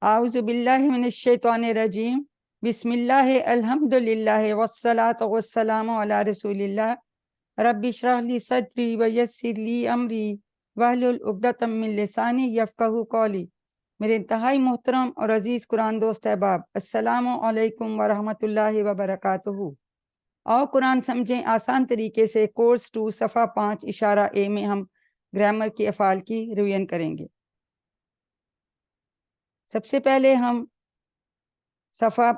आउज़ु बिल्लाहि मिनश शैतानिर रजीम। बिस्मिल्लाह अल्हम्दुलिल्लाह वस्सलातु वस्सलामु अला रसूलिल्लाह। रब्बि इश्रह ली सदरी व यस्सिर ली अमरी वहलुल उक़दतम मिन लिसानी यफ़क़हू क़ौली। मेरे इंतहाई मोहतरम और अजीज़ कुरान दोस्त अहबाब, अस्सलामु अलैकुम व रहमतुल्लाहि व बरकातुहू। और कुरान समझें आसान तरीके से कोर्स 2 सफ़ा 5 इशारा ए में हम ग्रामर की अफ़ाल की रिवीजन करेंगे। सबसे पहले हम सफ़ा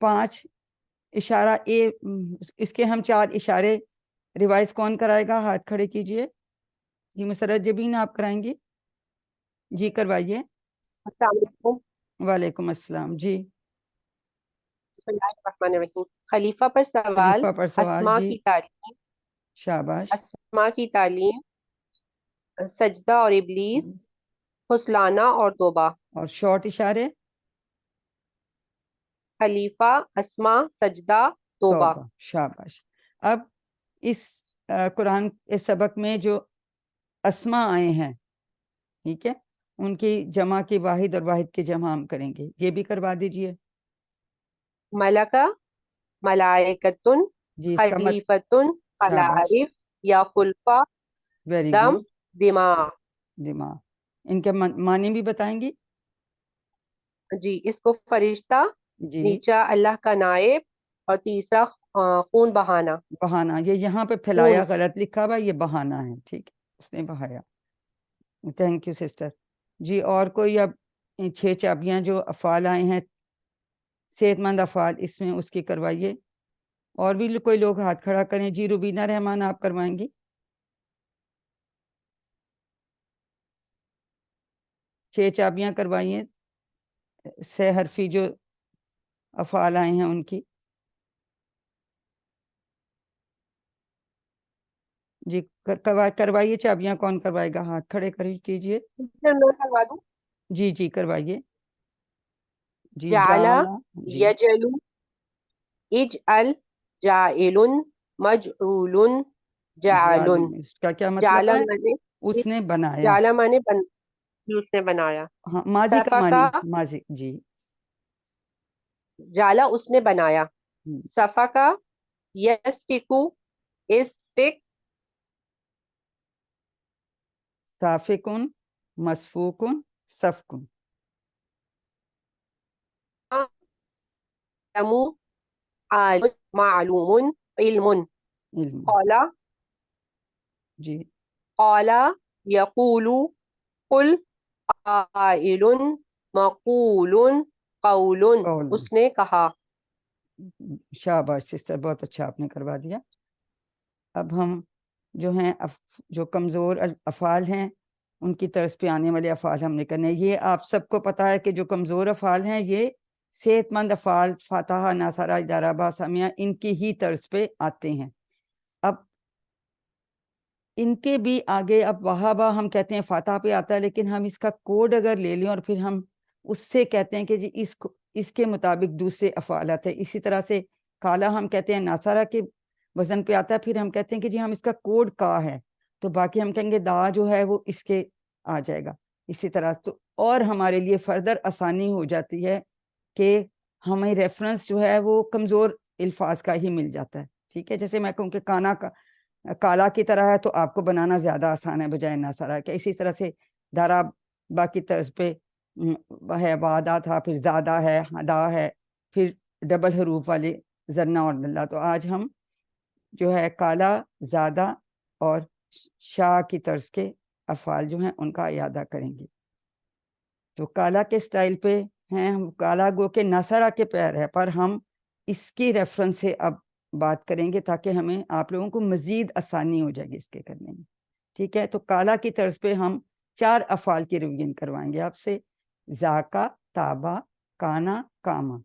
5 इशारा ए, इसके हम 4 इशारे रिवाइज कौन कराएगा? हाथ खड़े कीजिए। जी मुसर्रत जबीन आप कराएंगी? जी करवाइए। अस्सलाम वालेकुम। वालेकुम अस्सलाम। जी बिस्मिल्लाहिर्रहमानिर्रहीम। खलीफा पर सवाल। खलीफा पर सवाल। अस्मा जी की तालीम। शाबाश। अस्मा की तालीम, सजदा और इबलीस, फुसलाना और तौबा। और शॉर्ट इशारे। खलीफा, अस्मा, सजदा, तौबा। तौबा। शाबाश। अब इस कुरान इस सबक में जो अस्मा आए हैं, ठीक है, उनकी जमा की वाहिद और वाहिद की जमा हम करेंगे। ये भी करवा दीजिए। मलका, मलाइकतुन, जी इसका मत खलीफतुन, शाबाश। खलाइफ या खुलफा, वेरी दम, गुड। दिमाग। दिमाग। इनके मानी भी बताएंगी? जी, इसको फरिश्ता, जी नीचा अल्लाह का नायब, और तीसरा खून बहाना। बहाना। ये यहाँ पे फैलाया खून। गलत लिखा हुआ, ये बहाना है, ठीक है, उसने बहाया। Thank you sister. जी और कोई अब 6 चाबियां जो अफ़ाल आए हैं सेहतमंद अफ़ाल, इसमें उसकी करवाइए। और भी कोई लोग हाथ खड़ा करें। जी रुबीना रहमान आप करवाएंगी? 6 चाबियां करवाइए, से हरफी जो अफ़ाल आए हैं उनकी। जी करवाइए चाबियां। कौन करवाएगा? हाथ खड़े कीजिए। मैं करवा दूं? जी जी करवाइए। जी जाला, जाला। जी यजलु, इजअल, जाइलुन, मजऊलुन, जालुन। जालिम, इसका क्या मतलब जाला है? माने, उसने बनाया। जाला माने उसने बनाया। हाँ माजी का सफा का, मानी, माजी। जी जाला उसने बनाया। हम्म, सफा का, यस्फिकु, इस्फिक, साफिकुन, मसफूकुन, सफकुन। यमु, आलुन, मालूमुन, इल्मुन। इल्म। कौला, जी कौला, यकूलु, कुल, आइलुन, मकूलुन, कौलुन। कौलन। उसने कहा। शाबाश सिस्टर, बहुत अच्छा आपने करवा दिया। अब हम जो हैं जो कमज़ोर अफ़ाल हैं उनकी तरफ पे आने वाले अफ़ाल हमने करने। ये आप सबको पता है कि जो कमज़ोर अफ़ाल हैं ये सेहतमंद अफ़ाल फातहा, नासारा, इदारा, सामिया, इनकी ही तर्ज पे आते हैं। अब इनके भी आगे, अब वहाबा हम कहते हैं फातहा पे आता है, लेकिन हम इसका कोड अगर ले लें और फिर हम उससे कहते हैं कि जी इसके मुताबिक दूसरे अफ़ाल आते हैं। इसी तरह से काला हम कहते हैं नासारा के वजन पे आता है, फिर हम कहते हैं कि जी हम इसका कोड का है, तो बाकी हम कहेंगे दा जो है वो इसके आ जाएगा। इसी तरह तो और हमारे लिए फर्दर आसानी हो जाती है कि हमें रेफरेंस जो है वो कमज़ोर अल्फाज का ही मिल जाता है। ठीक है, जैसे मैं कहूँ कि काना का काला की तरह है, तो आपको बनाना ज्यादा आसान है बजाय नासारा के। इसी तरह से दारा बाकी तर्ज पे है, वादा था, फिर ज्यादा है, हदा है, फिर डबल हरूफ वाले जन्ना और दल्ला। तो आज हम जो है काला, ज्यादा और शाह की तर्ज के अफ़ाल जो हैं उनका इयादा करेंगे। तो काला के स्टाइल पे हैं हम। काला गो के नसरा के पैर है, पर हम इसकी रेफरेंस से अब बात करेंगे ताकि हमें आप लोगों को मजीद आसानी हो जाएगी इसके करने में। ठीक है, तो काला की तर्ज पे हम 4 अफ़ाल की रिवीजन करवाएंगे आपसे। जाका, ताबा, काना, कामा।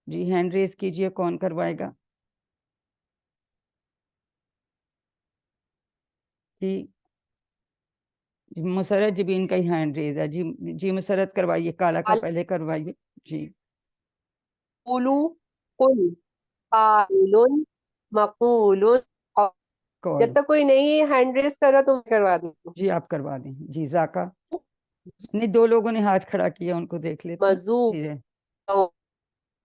जी हैंड रेज कीजिए, कौन करवाएगा? जी मुसरत जबीन का ही हैंड रेज है। जी जी मुसरत करवाइए, काला का पहले करवाइए। जी कुलू, कुल, कालुन, मकूलुन। और जब कॉल। तक कोई नहीं हैंड रेस कर रहा तो मैं करवा दूँ। जी आप करवा दें। जी जाका। نہیں، دو لوگوں نے ہاتھ کھڑا کیا، ان کو دیکھ لیتے ہیں. مذوق، جی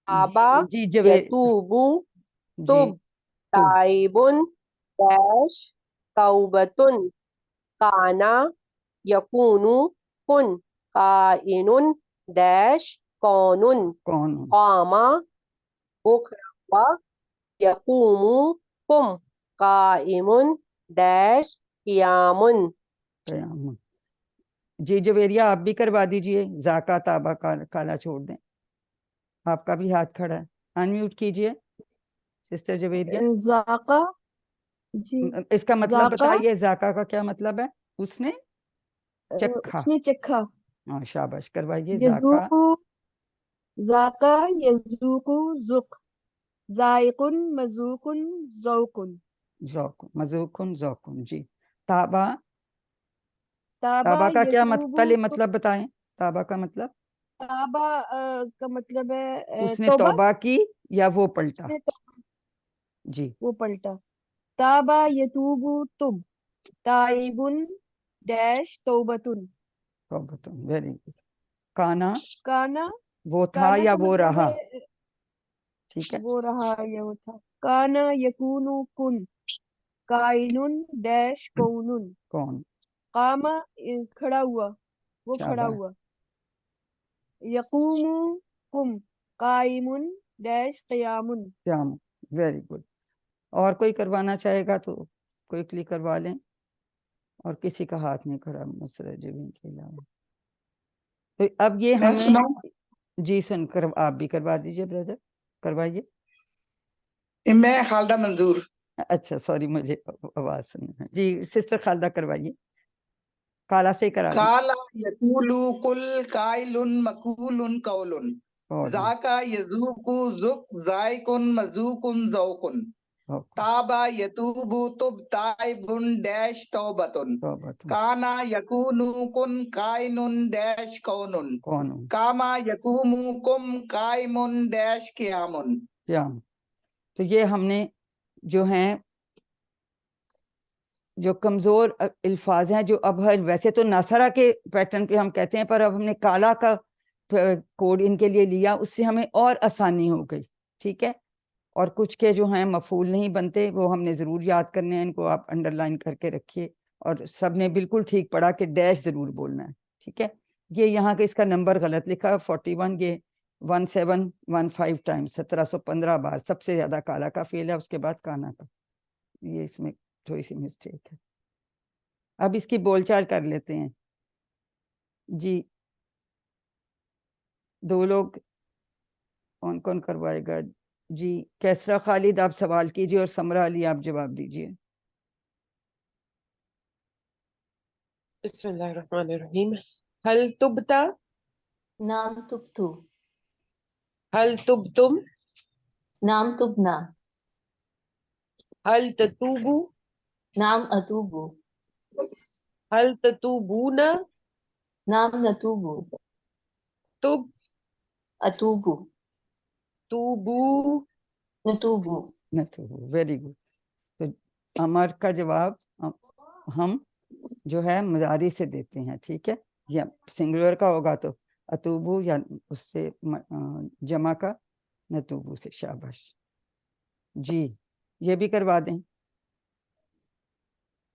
تابا جی جی یتوبو جی تب، تو تائبن داش توبتن، کانا یکونو کن، قائنن داش کونن، کون قاما اقرا یقومو کم، قائمن داش قیامن. قیام. جی جویریہ آپ بھی کروا دیجئے، ذاکا تابا کالا چھوڑ دیں. آپ کا بھی ہاتھ کھڑا ہے، انمیوٹ کیجئے سسٹر جویریہ. ذاقہ، جی اس کا مطلب ذاقہ، بتائیے، ذاکا کا کیا مطلب ہے؟ اس نے چکھا. اس نے چکھا. ہاں شاباش، کروائیے ذاکا. یذوق، ذاقہ یذوق ذق، ذائق مذوق ذوق. ذوق، مذوقن ذوقن. جی تابا. تابا تابا کا کیا یتوب، پہلے مطلب بتائیں. تابا کا مطلب تابا کا مطلب ہے اس نے توبہ. توبہ کی یا وہ اس پلٹا. نے جی وہ پلٹا. تابا یتوب تب، تائبن ڈیش توبتن. توبتن، ویری گڈ. کانا کانا، وہ تھا کانا یا کا وہ مطلب رہا. ہے ٹھیک ہے. وہ رہا یا وہ تھا. کانا یکونو کن، کائنن ڈیش کونن. کون. قاما کھڑا ہوا، وہ کھڑا شاباش. ہوا. یقوم قم، قائمن ڈیش قیامن. قیام. Very good. اور کوئی کروانا چاہے گا تو کوئکلی کروا لیں. اور کسی کا ہاتھ نہیں کھڑا مسرت جبین کے علاوہ. تو اب یہ میں ہمیں سناؤں؟ جی سن کر آپ بھی کروا دیجئے بردر، کروائیے. میں خالدہ منظور. اچھا سوری، مجھے آواز سننا ہے. جی سسٹر خالدہ کروائیے، کالا سے کرا دیں. کالا یقولو کل، قائلن مقولن قولن، اور ذاکا یذوقو ذق، ذائقن مذوقن ذوقن، اوکے. تابا یتوبو تب، تائبن ڈیش توبتن، توبہ تو کانا یکونو کن، قائنن ڈیش کونن، کون ہوں. کاما یقومو کم، قائمن ڈیش قیامن. قیام. تو یہ ہم نے جو ہیں جو کمزور الفاظ ہیں، جو اب ویسے تو ناصرہ کے پیٹرن پہ ہم کہتے ہیں، پر اب ہم نے کالا کا کوڈ ان کے لیے لیا، اس سے ہمیں اور آسانی ہو گئی. ٹھیک ہے. اور کچھ کے جو ہیں مفعول نہیں بنتے، وہ ہم نے ضرور یاد کرنے ہیں. ان کو آپ انڈر لائن کر کے رکھیے. اور سب نے بالکل ٹھیک پڑھا کہ ڈیش ضرور بولنا ہے. ٹھیک ہے. یہ یہاں کے اس کا نمبر غلط لکھا 41، یہ 1715 ٹائمز، 1715 بار. سب سے زیادہ کالا کا فعل ہے، اس کے بعد کانا کا. یہ اس میں تھوڑی سی مسٹیک ہے. اب اس کی بول چال کر لیتے ہیں. جی دو لوگ، کون کون کروائے گا؟ جی کیسرا خالد آپ سوال کیجئے، اور سمرا علی آپ جواب دیجئے. بسم اللہ الرحمن الرحیم. هل تبتا، نام تبتو، هل تبتم، نام تبنا، هل تتوبو، نام اتوبو، هل تتوبون، نام نتوبو، تب، اتوبو، توبو. نتوبو. Very good. تو امر کا جواب ہم جو ہے مضارع سے دیتے ہیں. ٹھیک ہے. یا سنگولر کا ہوگا تو اتوبو، یا اس سے جمع کا نتوبو سے. شاباش. جی یہ بھی کروا دیں.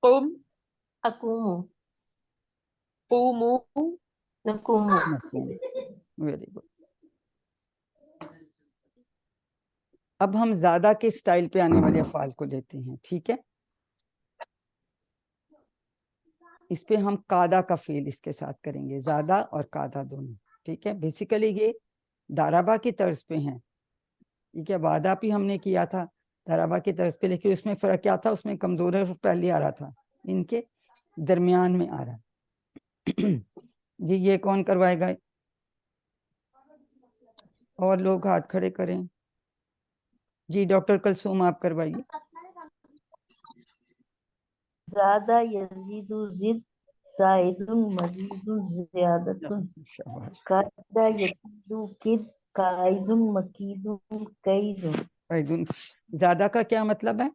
قم، اقومو، قومو. نقومو. Very good. اب ہم زیادہ کے سٹائل پہ آنے والے افعال کو لیتے ہیں. ٹھیک ہے. اس پہ ہم قادہ کا فعل اس کے ساتھ کریں گے، زیادہ اور قادہ دونوں. ٹھیک ہے. بیسیکلی یہ دارابا کی طرز پہ ہیں. ٹھیک ہے. وعدہ بھی ہم نے کیا تھا دارابا کی طرز پہ، لیکن اس میں فرق کیا تھا؟ اس میں کمزور حرف پہلے آ رہا تھا، ان کے درمیان میں آ رہا. جی یہ کون کروائے گا؟ اور لوگ ہاتھ کھڑے کریں. جی ڈاکٹر کلثوم آپ کروائیے. زادہ یزید زد، زائد مزید زیادت، شاباش. قاعدہ یزید کد، قائد مکید قید. قیدن. زیادہ کا کیا مطلب ہے؟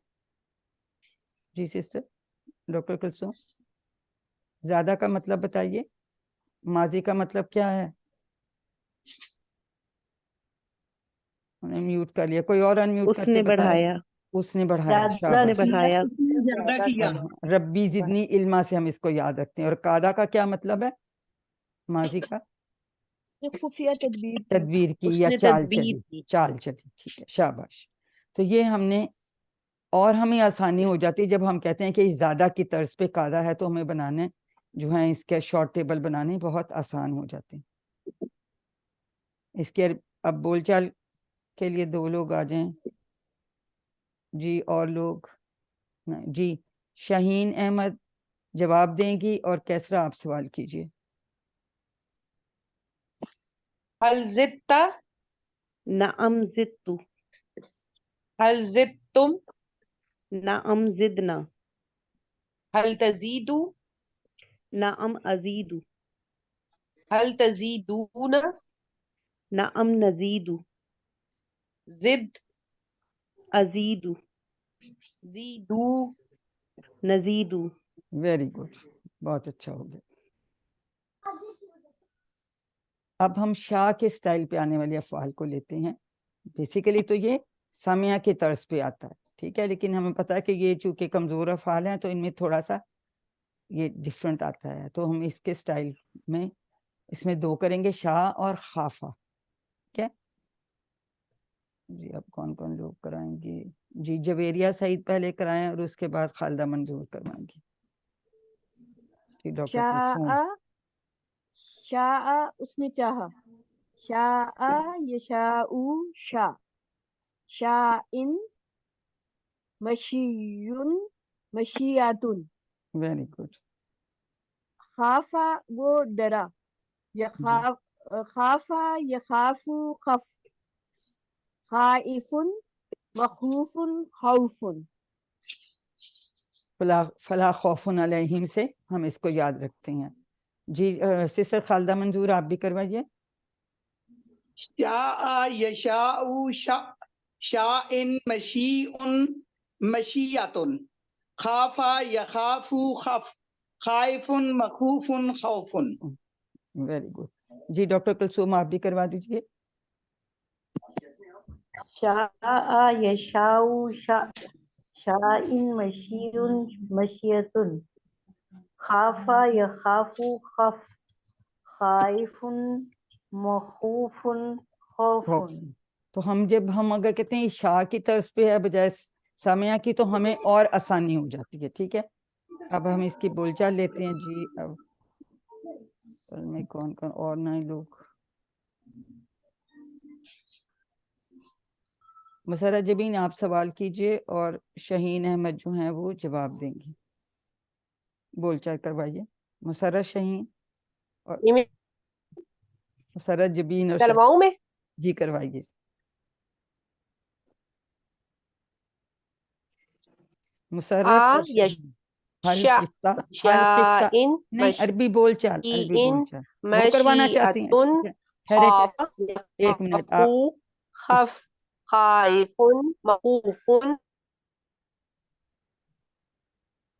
جی سسٹر ڈاکٹر کلثوم، زیادہ کا مطلب بتائیے. माजी का मतलब क्या है? उन्हें म्यूट कर लिया, कोई और अनम्यूट करके उसने बताए। बढ़ाया, उसने बढ़ाया, ज्यादा उसने शाबाश। बढ़ाया। ज्यादा किया। रब्बी जिदनी इल्मा से हम इसको याद रखते हैं। और कादा का क्या मतलब है माजी का? जो खुफिया तदबीर की। तदबीर की या उसने चाल तदबीर चली, की। चाल चली, ठीक है, शाबाश। तो ये हमने, और हमें आसानी हो जाती है जब हम कहते हैं कि ज़्यादा की तर्ज पे कादा है, तो हमें बनाने जो है इसके शॉर्ट टेबल बनाने बहुत आसान हो जाते हैं। इसके अब बोलचाल के लिए 2 लोग आ जाएं जी, और लोग नहीं जी। शाहीन अहमद जवाब देंगी और कैसरा आप सवाल कीजिए। हल जिद्ता, नअम जिद्तु, हल जिद्तुम, नअम जिदना, हल तजीदू, नअम अजीदु, हल तजीदूना, नअम नजीदु, जिद, अजीदु, जीदू। नजीदु। वेरी गुड, बहुत अच्छा हो गया। अब हम शाह के स्टाइल पे आने वाले अफ़आल को लेते हैं। बेसिकली तो ये सामिया की तर्ज पे आता है, ठीक है, लेकिन हमें पता है कि ये चूंकि कमज़ोर अफ़आल हैं तो इनमें थोड़ा सा ये डिफरेंट आता है। तो हम इसके स्टाइल में इसमें 2 करेंगे, शाह और खाफा। ठीक है जी। अब कौन कौन लोग कराएंगे जी? जवेरिया सईद पहले कराएं और उसके बाद खालिदा मंजूर करवाएंगी जी। डॉक्टर कुलसूम। शाआ, शाआ उसने चाहा, शाआ यशाउ शा, शाइन मशीयुन मशीयातुन, वेरी गुड खाफा वो डरा, जी। यखाफ खाफा यखाफु खफ, खाइफुन मखूफुन खौफुन। फला खौफुन अलैहिम से हम इसको याद रखते हैं जी। सिस्टर खालिदा मंजूर आप भी करवाइए। शाआ यशाउ शाइन मशीउन मशीयतुन, खाफा यखाफु खफ, खाइफुन मखूफुन खौफुन। वेरी गुड जी। डॉक्टर कुलसूम आप भी करवा दीजिए। शाआ यशाउ शा, शाइन मशीउन मशियतुन, खाफा यखाफु खफ, खाइफुन मखूफुन खौफुन। खौफ। तो हम अगर कहते हैं शाह की तर्ज पे है बजाय सामिया की, तो हमें और आसानी हो जाती है, ठीक है। अब हम इसकी बोलचाल लेते हैं जी। अब कल में कौन कौन और नए लोग? मुसर्रत जबीन आप सवाल कीजिए और शहीन अहमद जो हैं वो जवाब देंगी। बोलचाल करवाइए मुसर्रत शहीन और ये मैं मुसर्रत जबीन और करवाऊं मैं? जी करवाइए। मुसर्रत और शहीन। हल यशा, खिफ्ता, हल खिफ्ता शाइन नहीं, अरबी बोलचाल, अरबी मशीइन बोलचाल वो करवाना चाहती हैं, मशीअतुन, ठीक है। ठहरे खाफ ठहरे 1 मिनट यखाफु आप खफ, खाइफुन मखूफुन।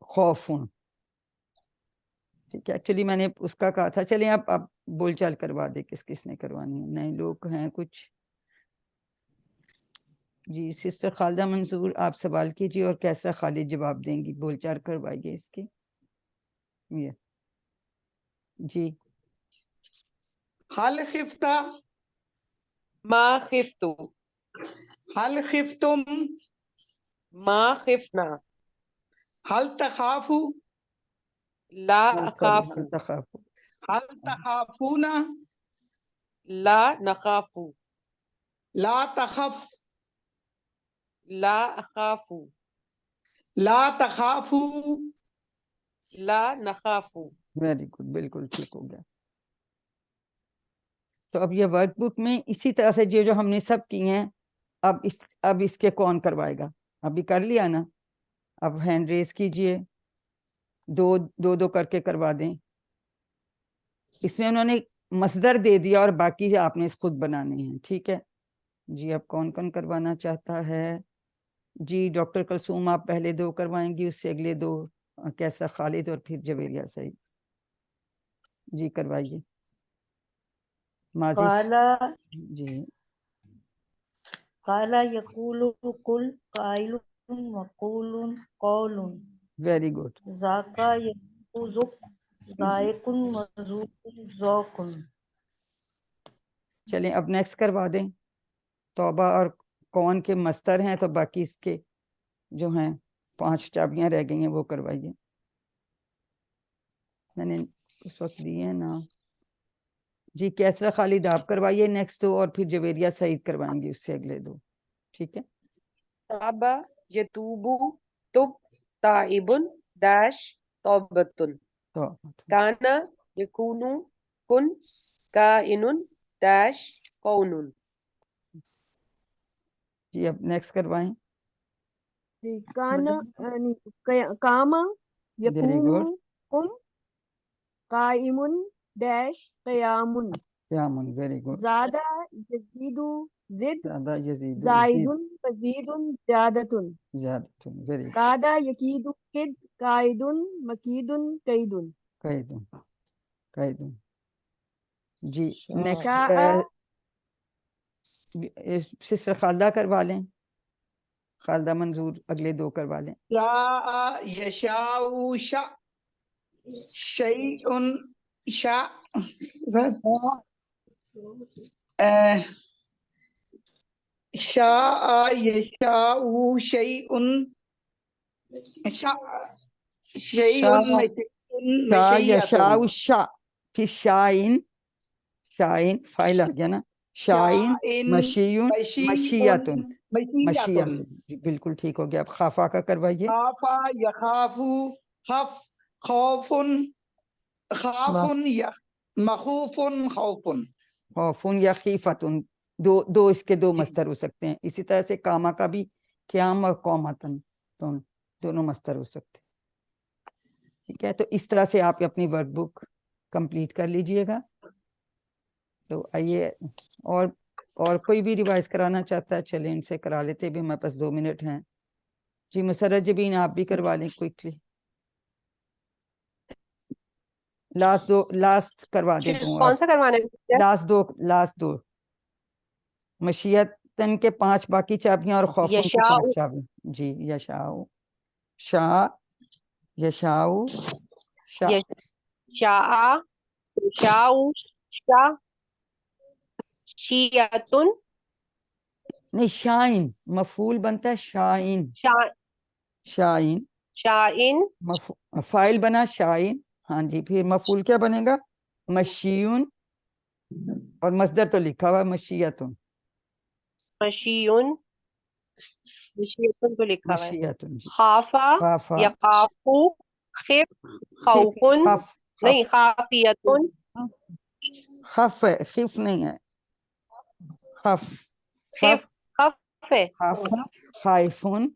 खौफुन, ठीक है। एक्चुअली मैंने उसका कहा था। चलिए आप बोलचाल करवा दे, किस किसने करवानी है। नए लोग हैं कुछ जी। सिस्टर खालिदा मंसूर आप सवाल कीजिए और कैसरा खालिद जवाब देंगी। बोलचाल करवाइए इसकी ये जी। हल खिफ्ता, मा खिफ्तु, हल खिफ्तुम, मा खिफना, हल तखाफु, ला सॉरी, अखाफु, हल तखाफूना, ला नखाफु, ला तखफ, ला अखाफु, ला तखाफू, ला नखाफु। वेरी गुड, बिल्कुल ठीक हो गया। तो अब ये वर्कबुक में इसी तरह से जो जो हमने सब किए हैं, अब इसके कौन करवाएगा? अभी कर लिया ना, अब हैंड रेस कीजिए, 2 करके करवा दें। इसमें उन्होंने मसदर दे दिया और बाकी आपने खुद बनाने हैं, ठीक है जी। अब कौन कौन करवाना चाहता है जी? डॉक्टर कुलसूम आप पहले 2 करवाएंगी, उससे अगले 2 कैसा खालिद और फिर जवेरिया सईद جی کروائیے ماضی قالا جی قالا یقول قل قائل مقول قول ویری گڈ. ذاکا یقول ذق ذائق مذوق ذوق. چلیں اب نیکسٹ کروا دیں. توبہ اور کون کے مستر ہیں تو باقی اس کے جو ہیں 5 چابیاں رہ گئی ہیں وہ کروائیے. میں نے اس وقت دی ہیں نا جی. کیسرا خالد آپ کروائیے نیکسٹ 2 اور پھر جویریہ سعید کروائیں گے اس سے اگلے 2. ٹھیک ہے. تابا یتوبو تب تائبن ڈیش توبتن تو کانا یکونو کن کائنن ڈیش کونن. جی اب نیکسٹ کروائیں. جی کانا کاما ویری یکونو گڈ. کم قائمن ڈیش قیامن یامن ویری گڈ. زادہ یزیدو زد زیادہ یزید زائدن مزیدن زیادتن زیادہ ویری گڈ. قادہ یکیدو کد قائدن مکیدن قیدن کہہ دوں جی. نیکسٹ شاء سسٹر خالدہ کروا لیں. خالدہ منظور اگلے 2 کروا لیں. شاء یشاء شاء شیء شاء شاء یشاء شیء شاء شیء شاء مشیۃ یشاء شاء پھر شائن فائل آ گیا نا. شائن مشیون مشیتن مشیت. جی بالکل ٹھیک ہو گیا. اب خافا کا کروائیے. خافا یخافو خف خوف خاف مخوف خوف خوفن یا خیفتن دو اس کے 2 مصدر ہو سکتے ہیں. اسی طرح سے کاما کا بھی قیام اور قومتن دونوں مصدر ہو سکتے ہیں. ٹھیک ہے. تو اس طرح سے آپ اپنی ورک بک کمپلیٹ کر لیجئے گا. تو آئیے اور کوئی بھی ریوائز کرانا چاہتا ہے چلیں ان سے کرا لیتے بھی. ہمارے پاس 2 منٹ ہیں. جی مسرت جبین آپ بھی کروا لیں کوئکلی. لاسٹ کروا دیں 2 کون سا کروانا ہے؟ لاسٹ 2 مشیتن کے 5 باقی چابیاں اور خوفوں کی یشاء 5 چابیاں. جی یشاء شاء یشاء شاء شاء یشاء شاء شیعتن نہیں شائن مفعول بنتا ہے شائن. شائن شائن فائل بنا شائن. ہاں جی. پھر مفعول کیا بنے گا؟ مشیون. اور مصدر تو لکھا ہوا ہے مشیتن. مشیون مشیتن تو لکھا ہوا ہے. مشیتن جی. خافا خافا یخافو خف خوفن خف نہیں خافیتن خف ہے خف نہیں ہے. خف خف خف ہے خف خائفون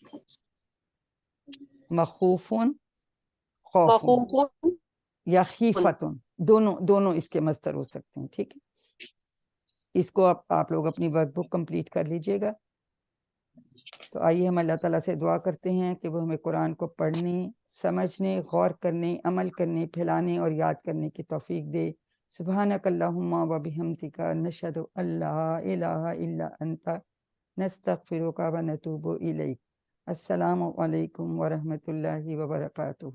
مخوفون خوفون مخوفن یا خیفتن دونوں اس کے مصدر ہو سکتے ہیں. ٹھیک ہے. اس کو آپ لوگ اپنی ورک بک کمپلیٹ کر لیجئے گا. تو آئیے ہم اللہ تعالیٰ سے دعا کرتے ہیں کہ وہ ہمیں قرآن کو پڑھنے سمجھنے غور کرنے عمل کرنے پھیلانے اور یاد کرنے کی توفیق دے. سبحانک اللہم و بحمدک نشہد ان لا الہ الا انت نستغفرک و نتوب الیک. السلام علیکم ورحمۃ اللہ وبرکاتہ.